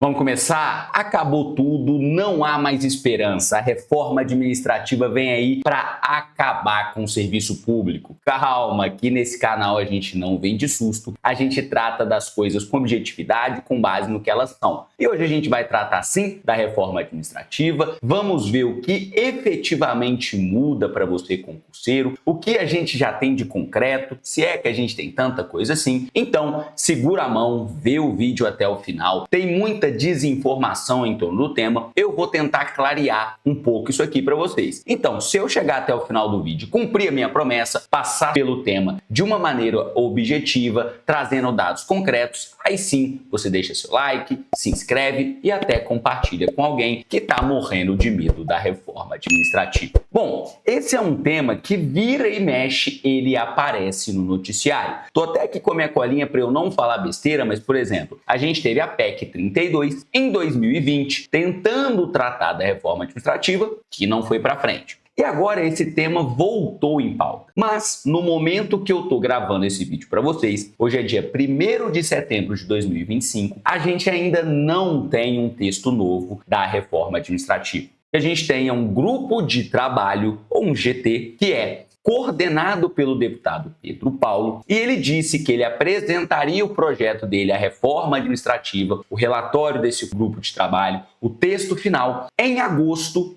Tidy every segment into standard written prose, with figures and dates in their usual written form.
Vamos começar? Acabou tudo, não há mais esperança. A reforma administrativa vem aí para acabar com o serviço público. Calma, aqui nesse canal a gente não vende susto, a gente trata das coisas com objetividade, com base no que elas são. E hoje a gente vai tratar sim da reforma administrativa, vamos ver o que efetivamente muda para você concurseiro, o que a gente já tem de concreto, se é que a gente tem tanta coisa assim. Então, segura a mão, vê o vídeo até o final. Tem muita desinformação em torno do tema, eu vou tentar clarear um pouco isso aqui para vocês. Então, se eu chegar até o final do vídeo, cumprir a minha promessa, passar pelo tema de uma maneira objetiva, trazendo dados concretos, aí sim você deixa seu like, se inscreve e até compartilha com alguém que está morrendo de medo da reforma administrativa. Bom, esse é um tema que vira e mexe, ele aparece no noticiário. Tô até aqui com a minha colinha para eu não falar besteira, mas, por exemplo, a gente teve a PEC 32 em 2020, tentando tratar da reforma administrativa, que não foi para frente. E agora esse tema voltou em pauta. Mas no momento que eu estou gravando esse vídeo para vocês, hoje é dia 1º de setembro de 2025, a gente ainda não tem um texto novo da reforma administrativa. A gente tem um grupo de trabalho, ou um GT, que é coordenado pelo deputado Pedro Paulo, e ele disse que ele apresentaria o projeto dele, a reforma administrativa, o relatório desse grupo de trabalho, o texto final, em agosto,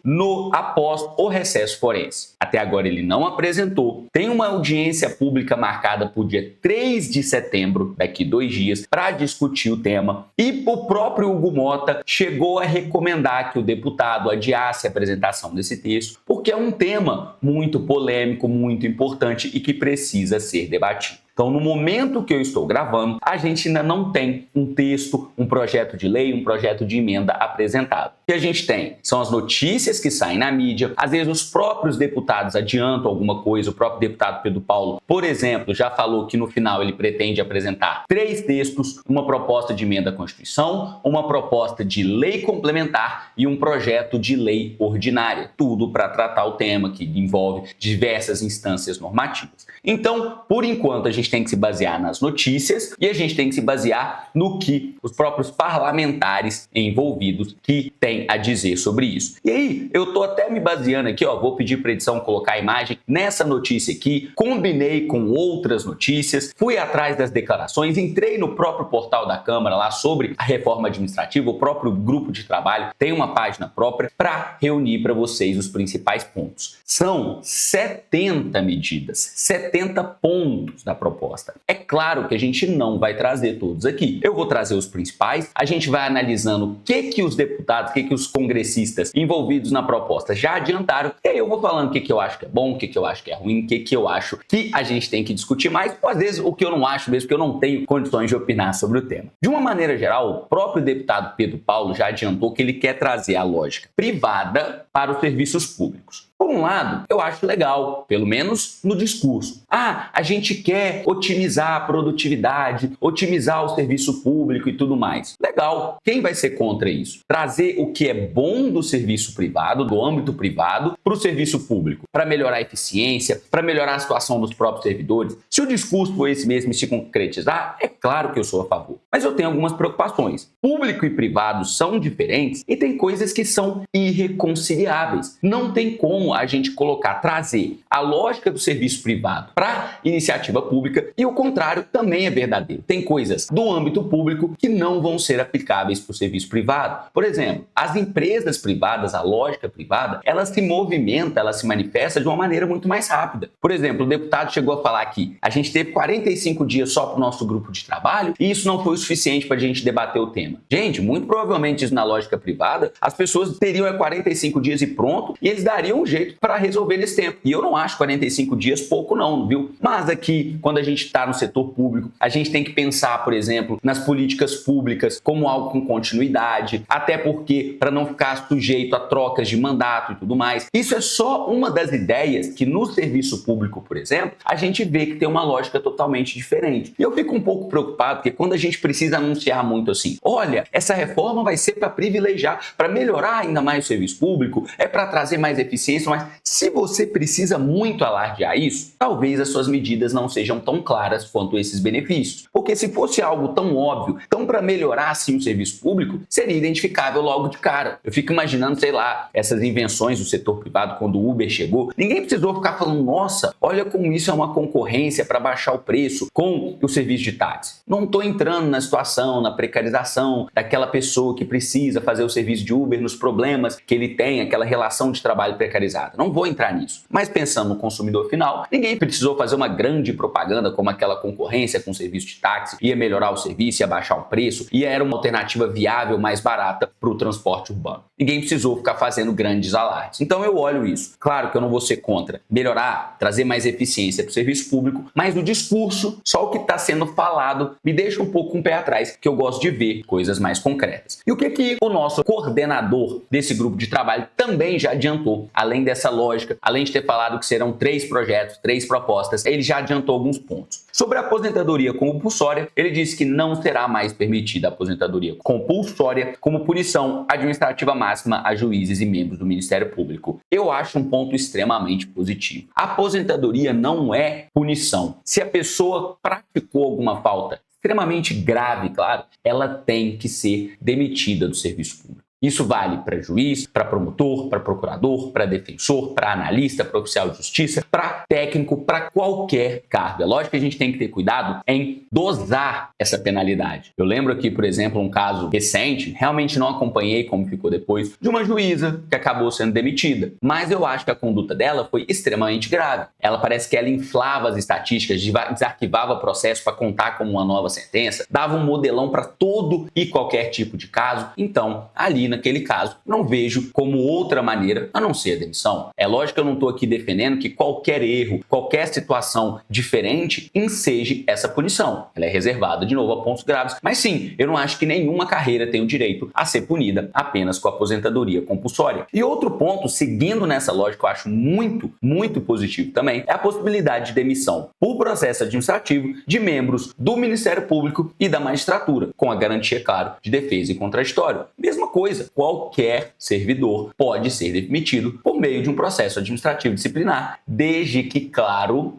após o recesso forense. Até agora ele não apresentou. Tem uma audiência pública marcada para o dia 3 de setembro, daqui 2 dias, para discutir o tema. E o próprio Hugo Mota chegou a recomendar que o deputado adiasse a apresentação desse texto, porque é um tema muito polêmico, muito importante e que precisa ser debatido. Então, no momento que eu estou gravando, a gente ainda não tem um texto, um projeto de lei, um projeto de emenda apresentado. O que a gente tem são as notícias que saem na mídia, às vezes os próprios deputados adiantam alguma coisa, o próprio deputado Pedro Paulo, por exemplo, já falou que no final ele pretende apresentar 3 textos, uma proposta de emenda à Constituição, uma proposta de lei complementar e um projeto de lei ordinária, tudo para tratar o tema que envolve diversas instâncias normativas. Então, por enquanto, a gente tem que se basear nas notícias e a gente tem que se basear no que os próprios parlamentares envolvidos que têm a dizer sobre isso. E aí, eu tô até me baseando aqui, ó, vou pedir para a edição colocar a imagem nessa notícia aqui, combinei com outras notícias, fui atrás das declarações, entrei no próprio portal da Câmara lá sobre a reforma administrativa, o próprio grupo de trabalho tem uma página própria para reunir para vocês os principais pontos. São 70 medidas, 70 pontos da proposta. É claro que a gente não vai trazer todos aqui. Eu vou trazer os principais, a gente vai analisando o que os deputados, o que os congressistas envolvidos na proposta já adiantaram, e aí eu vou falando o que eu acho que é bom, o que eu acho que é ruim, o que eu acho que a gente tem que discutir mais, ou às vezes o que eu não acho mesmo, porque eu não tenho condições de opinar sobre o tema. De uma maneira geral, o próprio deputado Pedro Paulo já adiantou que ele quer trazer a lógica privada para os serviços públicos. Por um lado, eu acho legal, pelo menos no discurso. A gente quer otimizar a produtividade, otimizar o serviço público e tudo mais. Legal. Quem vai ser contra isso? Trazer o que é bom do serviço privado, do âmbito privado, para o serviço público, para melhorar a eficiência, para melhorar a situação dos próprios servidores. Se o discurso for esse mesmo e se concretizar, é claro que eu sou a favor. Mas eu tenho algumas preocupações. Público e privado são diferentes e tem coisas que são irreconciliáveis. Não tem como a gente trazer a lógica do serviço privado para iniciativa pública e o contrário também é verdadeiro. Tem coisas do âmbito público que não vão ser aplicáveis para o serviço privado. Por exemplo, as empresas privadas, a lógica privada, ela se movimenta, ela se manifesta de uma maneira muito mais rápida. Por exemplo, o deputado chegou a falar aqui, a gente teve 45 dias só para o nosso grupo de trabalho e isso não foi o suficiente para a gente debater o tema. Gente, muito provavelmente isso na lógica privada, as pessoas teriam 45 dias e pronto, e eles dariam um jeito para resolver nesse tempo. E eu não acho 45 dias pouco não, viu? Mas aqui, quando a gente está no setor público, a gente tem que pensar, por exemplo, nas políticas públicas como algo com continuidade, até porque para não ficar sujeito a trocas de mandato e tudo mais. Isso é só uma das ideias que no serviço público, por exemplo, a gente vê que tem uma lógica totalmente diferente. E eu fico um pouco preocupado porque quando a gente precisa anunciar muito assim, olha, essa reforma vai ser para privilegiar, para melhorar ainda mais o serviço público, é para trazer mais eficiência, benefício, mas se você precisa muito alardear isso, talvez as suas medidas não sejam tão claras quanto esses benefícios. Porque se fosse algo tão óbvio, então para melhorar assim o serviço público, seria identificável logo de cara. Eu fico imaginando, sei lá, essas invenções do setor privado quando o Uber chegou, ninguém precisou ficar falando, nossa, olha como isso é uma concorrência para baixar o preço com o serviço de táxi. Não estou entrando na situação, na precarização daquela pessoa que precisa fazer o serviço de Uber, nos problemas que ele tem, aquela relação de trabalho precarizada. Não vou entrar nisso. Mas pensando no consumidor final, ninguém precisou fazer uma grande propaganda como aquela concorrência com o serviço de táxi, ia melhorar o serviço, ia baixar o preço, e era uma alternativa viável, mais barata para o transporte urbano. Ninguém precisou ficar fazendo grandes alardes. Então eu olho isso. Claro que eu não vou ser contra melhorar, trazer mais eficiência para o serviço público, mas no discurso, só o que está sendo falado me deixa um pouco com o pé atrás, que eu gosto de ver coisas mais concretas. E o que o nosso coordenador desse grupo de trabalho também já adiantou, além dessa lógica, além de ter falado que serão 3 projetos, 3 propostas, ele já adiantou alguns pontos. Sobre a aposentadoria compulsória, ele disse que não será mais permitida a aposentadoria compulsória como punição administrativa máxima a juízes e membros do Ministério Público. Eu acho um ponto extremamente positivo. A aposentadoria não é punição. Se a pessoa praticou alguma falta extremamente grave, claro, ela tem que ser demitida do serviço público. Isso vale para juiz, para promotor, para procurador, para defensor, para analista, para oficial de justiça, para técnico, para qualquer cargo. É lógico que a gente tem que ter cuidado em dosar essa penalidade. Eu lembro aqui, por exemplo, um caso recente, realmente não acompanhei como ficou depois, de uma juíza que acabou sendo demitida. Mas eu acho que a conduta dela foi extremamente grave. Ela parece que ela inflava as estatísticas, desarquivava o processo para contar como uma nova sentença, dava um modelão para todo e qualquer tipo de caso. Então, ali naquele caso, não vejo como outra maneira a não ser a demissão. É lógico que eu não estou aqui defendendo que qualquer erro, qualquer situação diferente enseje essa punição. Ela é reservada, de novo, a pontos graves. Mas sim, eu não acho que nenhuma carreira tem o direito a ser punida apenas com a aposentadoria compulsória. E outro ponto, seguindo nessa lógica, eu acho muito positivo também, é a possibilidade de demissão por processo administrativo de membros do Ministério Público e da magistratura, com a garantia, claro, de defesa e contraditório. Mesma coisa, qualquer servidor pode ser demitido por meio de um processo administrativo disciplinar, desde que, claro,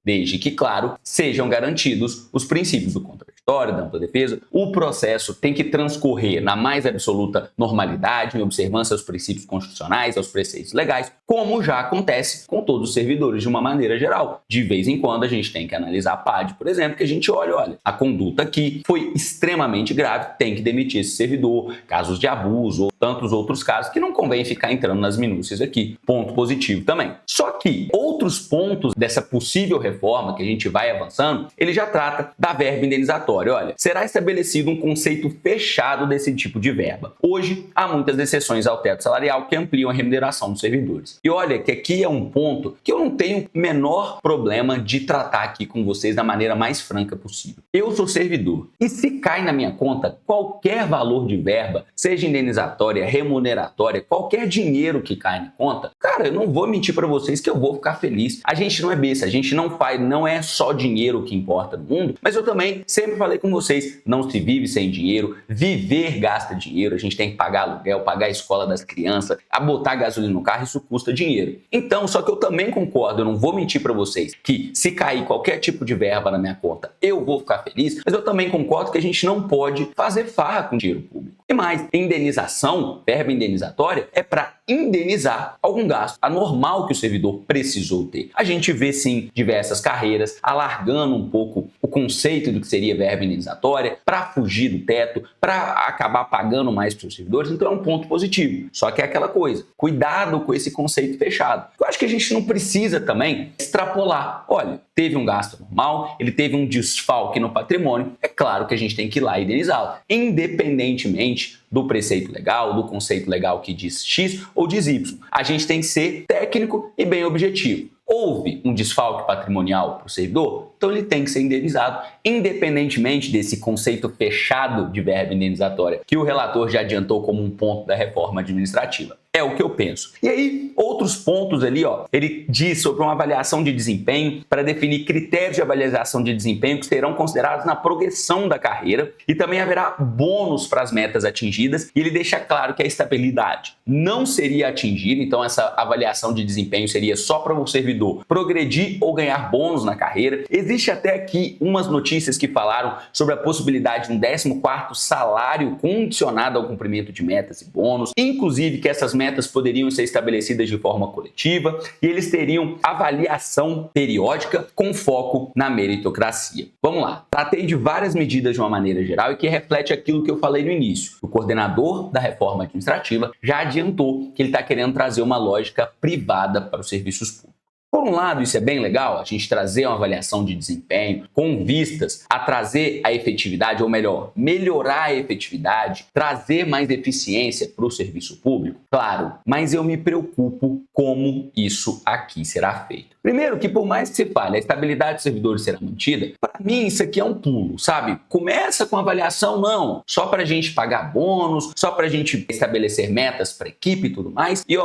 sejam garantidos os princípios do contraditório, da ampla defesa. O processo tem que transcorrer na mais absoluta normalidade, em observância aos princípios constitucionais, aos preceitos legais, como já acontece com todos os servidores de uma maneira geral. De vez em quando a gente tem que analisar a PAD, por exemplo, que a gente olha, a conduta aqui foi extremamente grave, tem que demitir esse servidor, casos de abuso ou tantos outros casos que não convém ficar entrando nas minúcias aqui. Ponto positivo também. Só que outros pontos dessa possível reforma que a gente vai avançando, ele já trata da verba indenizatória. Olha, será estabelecido um conceito fechado desse tipo de verba. Hoje, há muitas exceções ao teto salarial que ampliam a remuneração dos servidores. E olha que aqui é um ponto que eu não tenho o menor problema de tratar aqui com vocês da maneira mais franca possível. Eu sou servidor e se cai na minha conta qualquer valor de verba, seja indenizatória, remuneratória, qualquer dinheiro que cai na conta, cara, eu não vou mentir para vocês que eu vou ficar feliz. A gente não é besta, a gente não é só dinheiro que importa no mundo, mas eu também sempre falei com vocês, não se vive sem dinheiro, viver gasta dinheiro, a gente tem que pagar aluguel, pagar a escola das crianças, a botar gasolina no carro, isso custa dinheiro. Então, só que eu também concordo, eu não vou mentir para vocês que se cair qualquer tipo de verba na minha conta, eu vou ficar feliz, mas eu também concordo que a gente não pode fazer farra com dinheiro público. E mais, indenização, verba indenizatória, é para indenizar algum gasto anormal que o servidor precisou ter. A gente vê, sim, diversas carreiras alargando um pouco o conceito do que seria verba indenizatória para fugir do teto, para acabar pagando mais para os servidores, então é um ponto positivo. Só que é aquela coisa, cuidado com esse conceito fechado. Eu acho que a gente não precisa também extrapolar. Olha, teve um gasto normal, ele teve um desfalque no patrimônio, é claro que a gente tem que ir lá e indenizá-lo, independentemente do preceito legal, do conceito legal que diz X ou diz Y. A gente tem que ser técnico e bem objetivo. Houve um desfalque patrimonial para o servidor? então ele tem que ser indenizado, independentemente desse conceito fechado de verba indenizatória que o relator já adiantou como um ponto da reforma administrativa. É o que eu penso. E aí, outros pontos ali, ele diz sobre uma avaliação de desempenho para definir critérios de avaliação de desempenho que serão considerados na progressão da carreira e também haverá bônus para as metas atingidas e ele deixa claro que a estabilidade não seria atingida, então essa avaliação de desempenho seria só para o servidor progredir ou ganhar bônus na carreira. Existe até aqui umas notícias que falaram sobre a possibilidade de um 14º salário condicionado ao cumprimento de metas e bônus, inclusive que essas metas poderiam ser estabelecidas de forma coletiva e eles teriam avaliação periódica com foco na meritocracia. Vamos lá, tratei de várias medidas de uma maneira geral e que reflete aquilo que eu falei no início. O coordenador da reforma administrativa já adiantou que ele está querendo trazer uma lógica privada para os serviços públicos. Por um lado, isso é bem legal, a gente trazer uma avaliação de desempenho com vistas a trazer a efetividade, ou melhor, melhorar a efetividade, trazer mais eficiência para o serviço público, claro, mas eu me preocupo como isso aqui será feito. Primeiro, que por mais que se fale, a estabilidade dos servidores será mantida, para mim isso aqui é um pulo, sabe? Começa com avaliação, não, só para a gente pagar bônus, só para a gente estabelecer metas para a equipe e tudo mais, e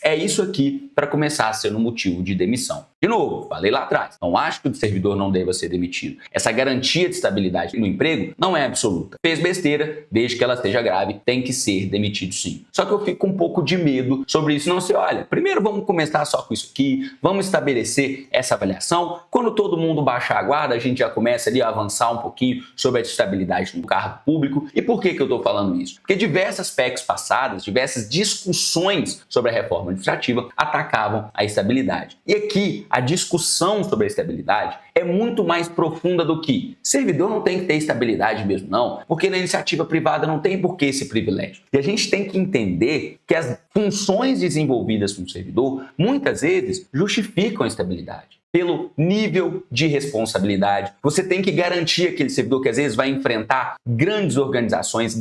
é isso aqui para começar a ser um motivo de demissão. De novo, falei lá atrás, não acho que o servidor não deva ser demitido. Essa garantia de estabilidade no emprego não é absoluta. Fez besteira, desde que ela esteja grave, tem que ser demitido sim. Só que eu fico com um pouco de medo sobre isso. Não sei, olha, primeiro vamos começar só com isso aqui, vamos estabelecer essa avaliação. Quando todo mundo baixar a guarda, a gente já começa ali a avançar um pouquinho sobre a estabilidade no cargo público. E por que eu estou falando isso? Porque diversas PECs passadas, diversas discussões sobre a reforma administrativa atacavam a estabilidade. E aqui, a discussão sobre a estabilidade é muito mais profunda do que servidor não tem que ter estabilidade mesmo não, porque na iniciativa privada não tem por que esse privilégio. E a gente tem que entender que as funções desenvolvidas pelo servidor muitas vezes justificam a estabilidade. Pelo nível de responsabilidade. Você tem que garantir aquele servidor que às vezes vai enfrentar grandes organizações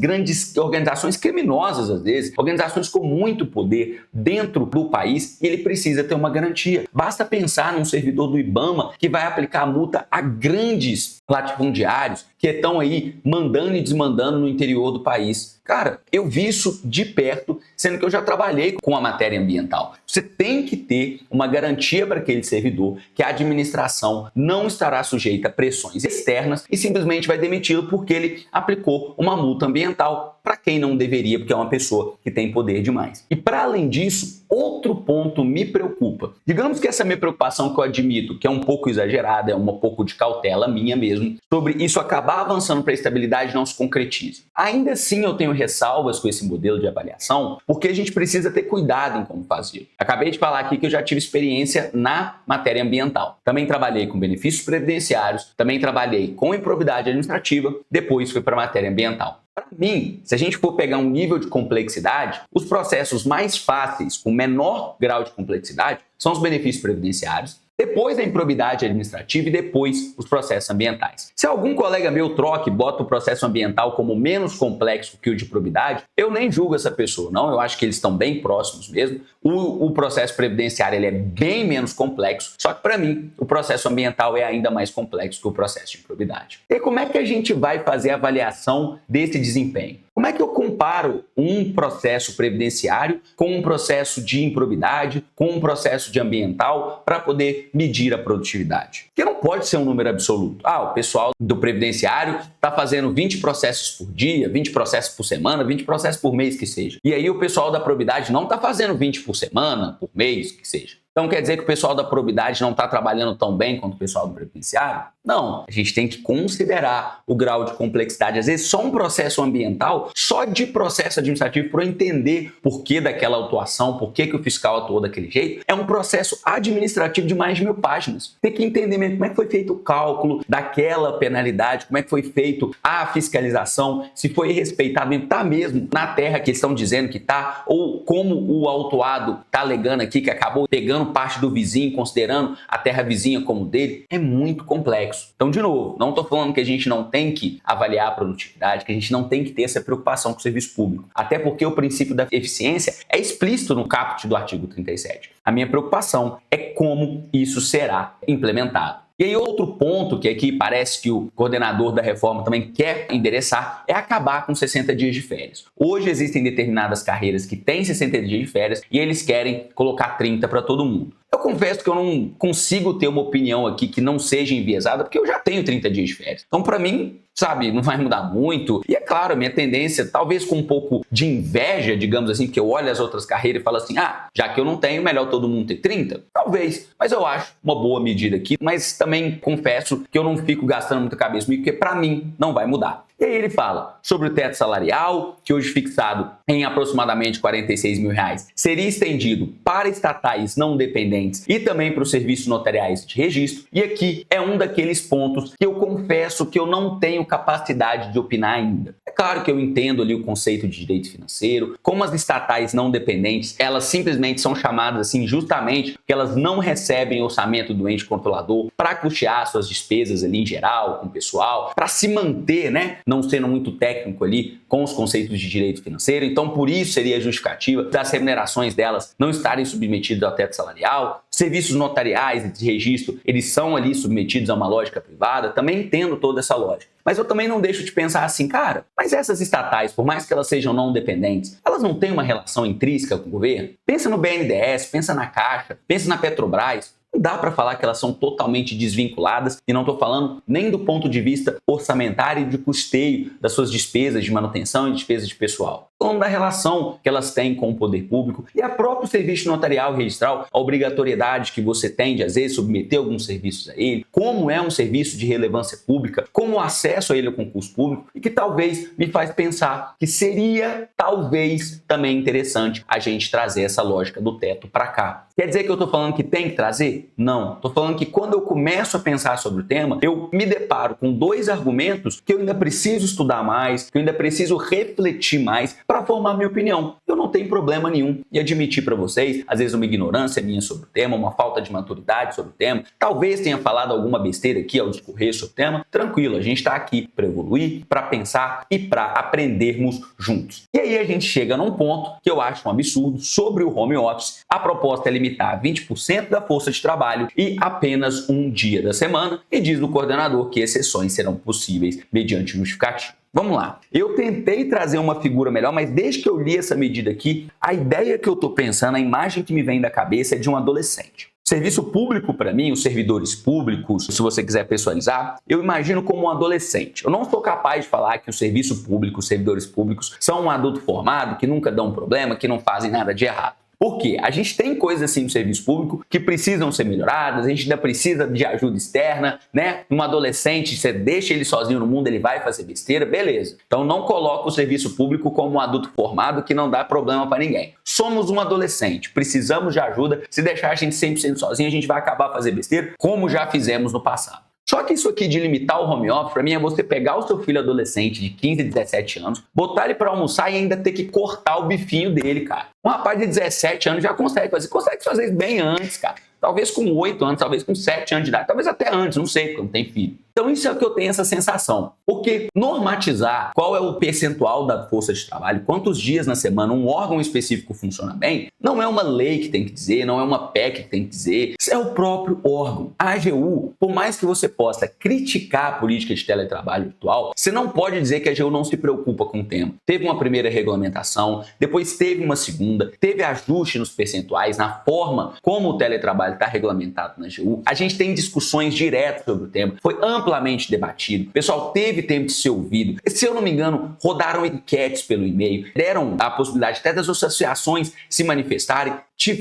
criminosas às vezes, organizações com muito poder dentro do país, e ele precisa ter uma garantia. Basta pensar num servidor do IBAMA que vai aplicar multa a grandes latifundiários que estão aí mandando e desmandando no interior do país. Cara, eu vi isso de perto, sendo que eu já trabalhei com a matéria ambiental. Você tem que ter uma garantia para aquele servidor que a administração não estará sujeita a pressões externas e simplesmente vai demiti-lo porque ele aplicou uma multa ambiental para quem não deveria, porque é uma pessoa que tem poder demais. E para além disso, outro ponto me preocupa. Digamos que essa minha preocupação que eu admito, que é um pouco exagerada, é um pouco de cautela minha mesmo, sobre isso acabar avançando para a estabilidade não se concretize. Ainda assim eu tenho ressalvas com esse modelo de avaliação, porque a gente precisa ter cuidado em como fazer. Acabei de falar aqui que eu já tive experiência na matéria ambiental. Também trabalhei com benefícios previdenciários, também trabalhei com improbidade administrativa, depois fui para a matéria ambiental. Para mim, se a gente for pegar um nível de complexidade, os processos mais fáceis, com menor grau de complexidade, são os benefícios previdenciários, depois a improbidade administrativa e depois os processos ambientais. Se algum colega meu troca e bota o processo ambiental como menos complexo que o de probidade, eu nem julgo essa pessoa, não. Eu acho que eles estão bem próximos mesmo. O processo previdenciário ele é bem menos complexo, só que para mim o processo ambiental é ainda mais complexo que o processo de improbidade. E como é que a gente vai fazer a avaliação desse desempenho? Como é que eu comparo um processo previdenciário com um processo de improbidade, com um processo de ambiental para poder medir a produtividade? Porque não pode ser um número absoluto. O pessoal do previdenciário está fazendo 20 processos por dia, 20 processos por semana, 20 processos por mês que seja. E aí o pessoal da probidade não está fazendo 20 por semana, por mês, que seja. Então quer dizer que o pessoal da probidade não está trabalhando tão bem quanto o pessoal do previdenciário? Não, a gente tem que considerar o grau de complexidade. Às vezes só um processo ambiental, só de processo administrativo, para eu entender por que daquela autuação, por que o fiscal atuou daquele jeito, é um processo administrativo de mais de 1000 páginas. Tem que entender mesmo como é que foi feito o cálculo daquela penalidade, como é que foi feito a fiscalização, se foi respeitado, está mesmo na terra que eles estão dizendo que está, ou como o autuado está alegando aqui que acabou pegando parte do vizinho, considerando a terra vizinha como dele. É muito complexo. Então, de novo, não estou falando que a gente não tem que avaliar a produtividade, que a gente não tem que ter essa preocupação com o serviço público. Até porque o princípio da eficiência é explícito no caput do artigo 37. A minha preocupação é como isso será implementado. E aí outro ponto que aqui parece que o coordenador da reforma também quer endereçar é acabar com 60 dias de férias. Hoje existem determinadas carreiras que têm 60 dias de férias e eles querem colocar 30 para todo mundo. Eu confesso que eu não consigo ter uma opinião aqui que não seja enviesada, porque eu já tenho 30 dias de férias. Então, para mim, sabe, não vai mudar muito. E é claro, a minha tendência, talvez com um pouco de inveja, digamos assim, porque eu olho as outras carreiras e falo assim, já que eu não tenho, melhor todo mundo ter 30? Talvez. Mas eu acho uma boa medida aqui, mas também confesso que eu não fico gastando muita cabeça comigo, porque para mim não vai mudar. E aí ele fala sobre o teto salarial, que hoje fixado em aproximadamente R$46 mil, seria estendido para estatais não dependentes e também para os serviços notariais de registro. E aqui é um daqueles pontos que eu confesso que eu não tenho capacidade de opinar ainda. É claro que eu entendo ali o conceito de direito financeiro, como as estatais não dependentes, elas simplesmente são chamadas assim justamente porque elas não recebem orçamento do ente controlador para custear suas despesas ali em geral, com o pessoal, para se manter, né? Não sendo muito técnico ali com os conceitos de direito financeiro, então por isso seria a justificativa das remunerações delas não estarem submetidas ao teto salarial. Serviços notariais e de registro, eles são ali submetidos a uma lógica privada, também entendo toda essa lógica. Mas eu também não deixo de pensar assim, cara, mas essas estatais, por mais que elas sejam não dependentes, elas não têm uma relação intrínseca com o governo? Pensa no BNDES, pensa na Caixa, pensa na Petrobras. Não dá para falar que elas são totalmente desvinculadas e não estou falando nem do ponto de vista orçamentário e de custeio das suas despesas de manutenção e despesas de pessoal. Falando da relação que elas têm com o poder público e a próprio serviço notarial e registral, a obrigatoriedade que você tem de, às vezes, submeter alguns serviços a ele, como é um serviço de relevância pública, como o acesso a ele ao concurso público e que talvez me faz pensar que seria, talvez, também interessante a gente trazer essa lógica do teto para cá. Quer dizer que eu estou falando que tem que trazer? Não. Estou falando que quando eu começo a pensar sobre o tema, eu me deparo com dois argumentos que eu ainda preciso estudar mais, que eu ainda preciso refletir mais para formar minha opinião. Eu não tenho problema nenhum em admitir para vocês, às vezes uma ignorância minha sobre o tema, uma falta de maturidade sobre o tema, talvez tenha falado alguma besteira aqui ao discorrer sobre o tema. Tranquilo, a gente está aqui para evoluir, para pensar e para aprendermos juntos. E aí a gente chega num ponto que eu acho um absurdo sobre o home office. A proposta é limitar 20% da força de trabalho e apenas um dia da semana, e diz o coordenador que exceções serão possíveis mediante justificativo. Vamos lá. Eu tentei trazer uma figura melhor, mas desde que eu li essa medida aqui, a ideia que eu estou pensando, a imagem que me vem da cabeça é de um adolescente. Serviço público, para mim, os servidores públicos, se você quiser pessoalizar, eu imagino como um adolescente. Eu não sou capaz de falar que o serviço público, os servidores públicos, são um adulto formado, que nunca dão problema, que não fazem nada de errado. Por quê? A gente tem coisas assim no serviço público que precisam ser melhoradas, a gente ainda precisa de ajuda externa, né? Um adolescente, você deixa ele sozinho no mundo, ele vai fazer besteira, beleza. Então não coloca o serviço público como um adulto formado que não dá problema para ninguém. Somos um adolescente, precisamos de ajuda, se deixar a gente 100% sozinho, a gente vai acabar fazendo besteira, como já fizemos no passado. Só que isso aqui de limitar o home office, para mim, é você pegar o seu filho adolescente de 15, 17 anos, botar ele para almoçar e ainda ter que cortar o bifinho dele, cara. Um rapaz de 17 anos já consegue fazer isso bem antes, cara. Talvez com 8 anos, talvez com 7 anos de idade, talvez até antes, não sei, porque não tem filho. Então isso é o que eu tenho essa sensação. Porque normatizar qual é o percentual da força de trabalho, quantos dias na semana um órgão específico funciona bem, não é uma lei que tem que dizer, não é uma PEC que tem que dizer, isso é o próprio órgão. A AGU, por mais que você possa criticar a política de teletrabalho atual, você não pode dizer que a AGU não se preocupa com o tema. Teve uma primeira regulamentação, depois teve uma segunda, teve ajuste nos percentuais, na forma como o teletrabalho está regulamentado na AGU. A gente tem discussões diretas sobre o tema, foi amplamente debatido, o pessoal teve tempo de ser ouvido. Se eu não me engano, rodaram enquetes pelo e-mail, deram a possibilidade até das associações se manifestarem,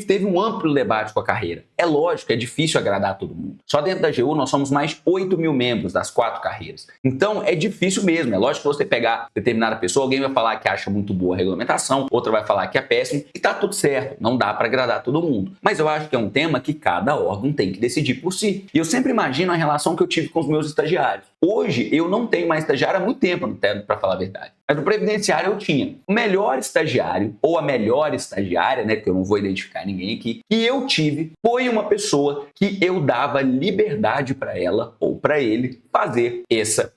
teve um amplo debate com a carreira. É lógico, é difícil agradar todo mundo. Só dentro da AGU nós somos mais 8 mil membros das 4 carreiras. Então é difícil mesmo, é lógico que você pegar determinada pessoa, alguém vai falar que acha muito boa a regulamentação, outra vai falar que é péssimo, e tá tudo certo, não dá para agradar todo mundo. Mas eu acho que é um tema que cada órgão tem que decidir por si. E eu sempre imagino a relação que eu tive com os meus estagiários. Hoje eu não tenho mais estagiário há muito tempo, para falar a verdade. Mas no previdenciário eu tinha o melhor estagiário, ou a melhor estagiária, né, porque eu não vou identificar ninguém aqui, que eu tive, foi uma pessoa que eu dava liberdade para ela, ou para ele, fazer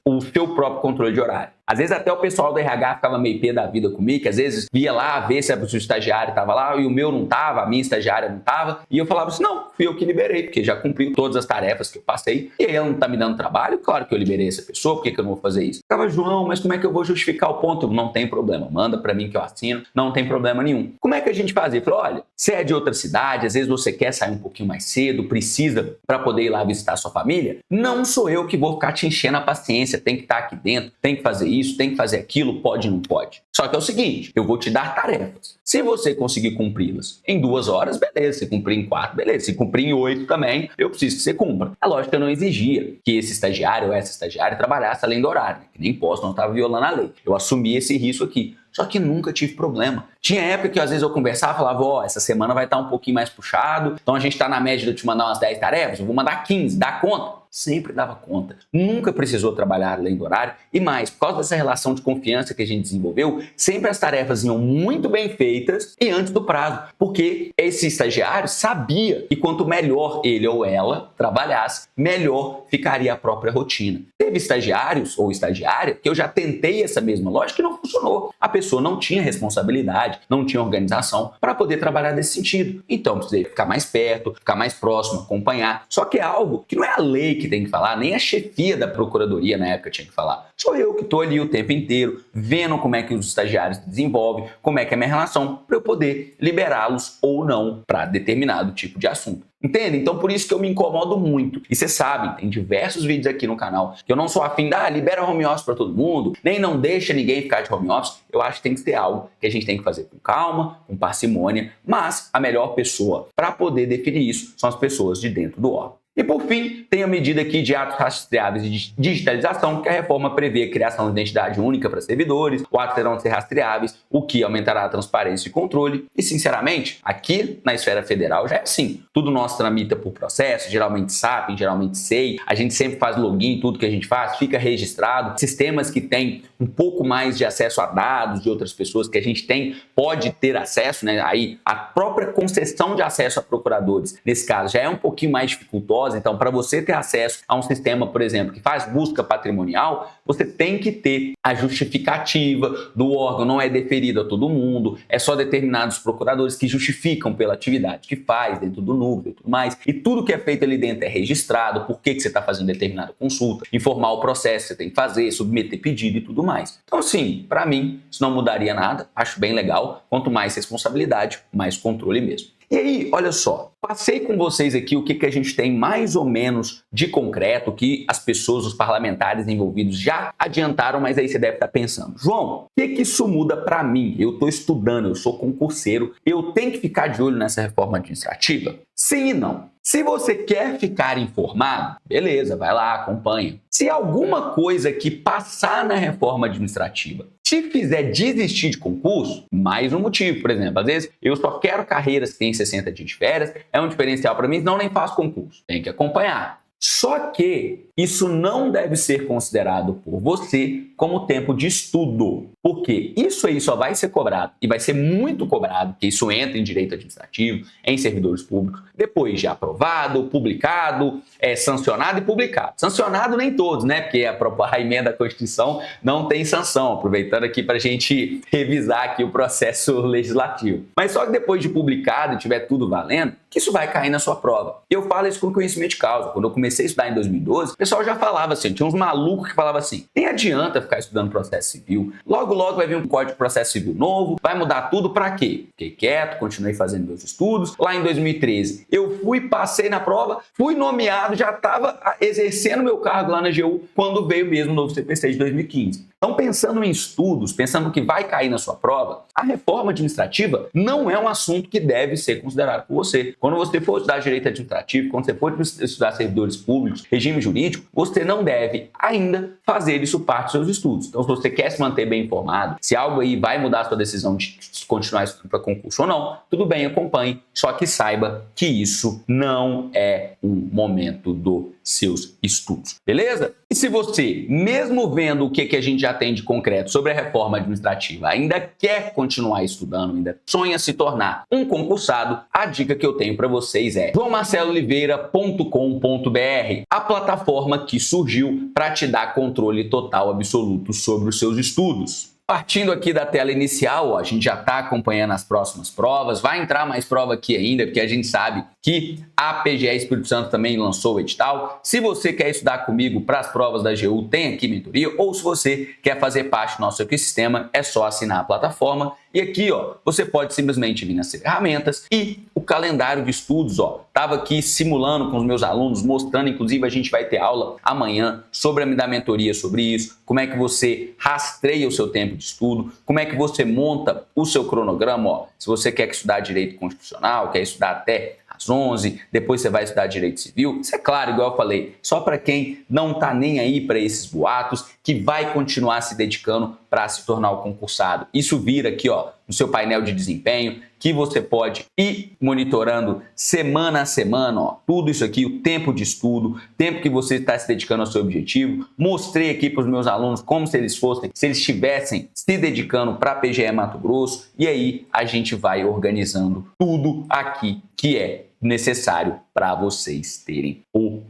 o seu próprio controle de horário. Às vezes até o pessoal do RH ficava meio pé da vida comigo, que às vezes via lá ver se o estagiário estava lá e o meu não estava, a minha estagiária não estava. E eu falava assim, não, fui eu que liberei, porque já cumpriu todas as tarefas que eu passei. E ela não está me dando trabalho, claro que eu liberei essa pessoa, por que eu não vou fazer isso? Ficava, João, mas como é que eu vou justificar o ponto? Não tem problema, manda para mim que eu assino, não tem problema nenhum. Como é que a gente fazia? Falei, olha, você é de outra cidade, às vezes você quer sair um pouquinho mais cedo, precisa para poder ir lá visitar a sua família, não sou eu que vou ficar te enchendo a paciência, tem que estar aqui dentro, tem que fazer isso, tem que fazer aquilo, pode ou não pode. Só que é o seguinte, eu vou te dar tarefas. Se você conseguir cumpri-las em 2 horas, beleza. Se cumprir em 4, beleza. Se cumprir em 8 também, eu preciso que você cumpra. A lógica não exigia que esse estagiário ou essa estagiária trabalhasse além do horário, né? Que nem posso, não estava violando a lei. Eu assumi esse risco aqui. Só que nunca tive problema. Tinha época que às vezes eu conversava e falava, ó, essa semana vai estar um pouquinho mais puxado, então a gente está na média de eu te mandar umas 10 tarefas, eu vou mandar 15, dá conta? Sempre dava conta. Nunca precisou trabalhar além do horário. E mais, por causa dessa relação de confiança que a gente desenvolveu, sempre as tarefas iam muito bem feitas e antes do prazo. Porque esse estagiário sabia que quanto melhor ele ou ela trabalhasse, melhor ficaria a própria rotina. Teve estagiários ou estagiária que eu já tentei essa mesma lógica e não funcionou. A pessoa não tinha responsabilidade, não tinha organização para poder trabalhar desse sentido. Então, precisei ficar mais perto, ficar mais próximo, acompanhar. Só que é algo que não é a lei que tem que falar, nem a chefia da procuradoria na época tinha que falar. Sou eu que estou ali o tempo inteiro, vendo como é que os estagiários se desenvolvem, como é que é a minha relação, para eu poder liberá-los ou não para determinado tipo de assunto. Entende? Então por isso que eu me incomodo muito. E vocês sabem, tem diversos vídeos aqui no canal que eu não sou afim de libera home office para todo mundo, nem não deixa ninguém ficar de home office. Eu acho que tem que ser algo que a gente tem que fazer com calma, com parcimônia, mas a melhor pessoa para poder definir isso são as pessoas de dentro do órgão. E por fim, tem a medida aqui de atos rastreáveis de digitalização, que a reforma prevê a criação de identidade única para servidores, os atos terão de ser rastreáveis, o que aumentará a transparência e controle. E, sinceramente, aqui na esfera federal já é assim. Tudo nosso tramita por processo, geralmente SAP, geralmente SEI, a gente sempre faz login, tudo que a gente faz fica registrado. Sistemas que têm um pouco mais de acesso a dados de outras pessoas que a gente tem, pode ter acesso, né? Aí a própria concessão de acesso a procuradores, nesse caso, já é um pouquinho mais dificultosa. Então, para você ter acesso a um sistema, por exemplo, que faz busca patrimonial, você tem que ter a justificativa do órgão, não é deferido a todo mundo, é só determinados procuradores que justificam pela atividade que faz dentro do núcleo e tudo mais. E tudo que é feito ali dentro é registrado, por que você está fazendo determinada consulta, informar o processo que você tem que fazer, submeter pedido e tudo mais. Então, assim, para mim, isso não mudaria nada, acho bem legal. Quanto mais responsabilidade, mais controle mesmo. E aí, olha só, passei com vocês aqui o que a gente tem mais ou menos de concreto, que as pessoas, os parlamentares envolvidos já adiantaram, mas aí você deve estar pensando, João, o que isso muda para mim? Eu estou estudando, eu sou concurseiro, eu tenho que ficar de olho nessa reforma administrativa? Sim e não. Se você quer ficar informado, beleza, vai lá, acompanha. Se alguma coisa que passar na reforma administrativa te fizer desistir de concurso, mais um motivo. Por exemplo, às vezes eu só quero carreiras que têm 60 dias de férias, é um diferencial para mim, senão nem faço concurso. Tem que acompanhar. Só que isso não deve ser considerado por você como tempo de estudo, porque isso aí só vai ser cobrado e vai ser muito cobrado, porque isso entra em direito administrativo, em servidores públicos, depois de aprovado, publicado, sancionado e publicado. Sancionado nem todos, né? Porque a emenda à Constituição não tem sanção, aproveitando aqui para a gente revisar aqui o processo legislativo. Mas só que depois de publicado e tiver tudo valendo, que isso vai cair na sua prova. Eu falo isso com conhecimento de causa. Quando eu comecei a estudar em 2012, o pessoal já falava assim, tinha uns malucos que falavam assim, nem adianta ficar estudando processo civil, logo vai vir um código de processo civil novo, vai mudar tudo pra quê? Fiquei quieto, continuei fazendo meus estudos. Lá em 2013, eu passei na prova, fui nomeado, já estava exercendo meu cargo lá na AGU quando veio mesmo o novo CPC de 2015. Então, pensando em estudos, pensando no que vai cair na sua prova, a reforma administrativa não é um assunto que deve ser considerado por você. Quando você for estudar direito administrativo, quando você for estudar servidores públicos, regime jurídico, você não deve ainda fazer isso parte dos seus estudos. Então, se você quer se manter bem informado, se algo aí vai mudar a sua decisão de continuar estudando para concurso ou não, tudo bem, acompanhe, só que saiba que isso não é um momento dos seus estudos, beleza? E se você, mesmo vendo o que a gente já tem de concreto sobre a reforma administrativa, ainda quer continuar estudando, ainda sonha se tornar um concursado, a dica que eu tenho para vocês é joamarceloliveira.com.br, a plataforma que surgiu para te dar controle total absoluto sobre os seus estudos. Partindo aqui da tela inicial, a gente já está acompanhando as próximas provas, vai entrar mais prova aqui ainda, porque a gente sabe que a PGE Espírito Santo também lançou o edital. Se você quer estudar comigo para as provas da AGU, tem aqui mentoria, ou se você quer fazer parte do nosso ecossistema, é só assinar a plataforma. E aqui, ó, você pode simplesmente vir nas ferramentas e o calendário de estudos, ó, estava aqui simulando com os meus alunos, mostrando, inclusive a gente vai ter aula amanhã sobre a mentoria sobre isso, como é que você rastreia o seu tempo de estudo, como é que você monta o seu cronograma, ó, se você quer estudar direito constitucional, quer estudar até às 11, depois você vai estudar direito civil. Isso é claro, igual eu falei, só para quem não está nem aí para esses boatos, que vai continuar se dedicando para se tornar o concursado. Isso vira aqui, ó, no seu painel de desempenho, que você pode ir monitorando semana a semana, ó, tudo isso aqui, o tempo de estudo, tempo que você está se dedicando ao seu objetivo. Mostrei aqui para os meus alunos como se eles estivessem se dedicando para a PGE Mato Grosso, e aí a gente vai organizando tudo aqui que é necessário para vocês terem o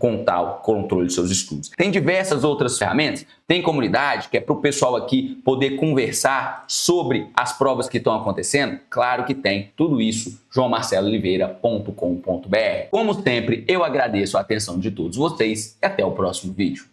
controle dos seus estudos. Tem diversas outras ferramentas, tem comunidade, que é para o pessoal aqui poder conversar sobre as provas que estão acontecendo? Claro que tem, tudo isso, joamarceloliveira.com.br. Como sempre, eu agradeço a atenção de todos vocês e até o próximo vídeo.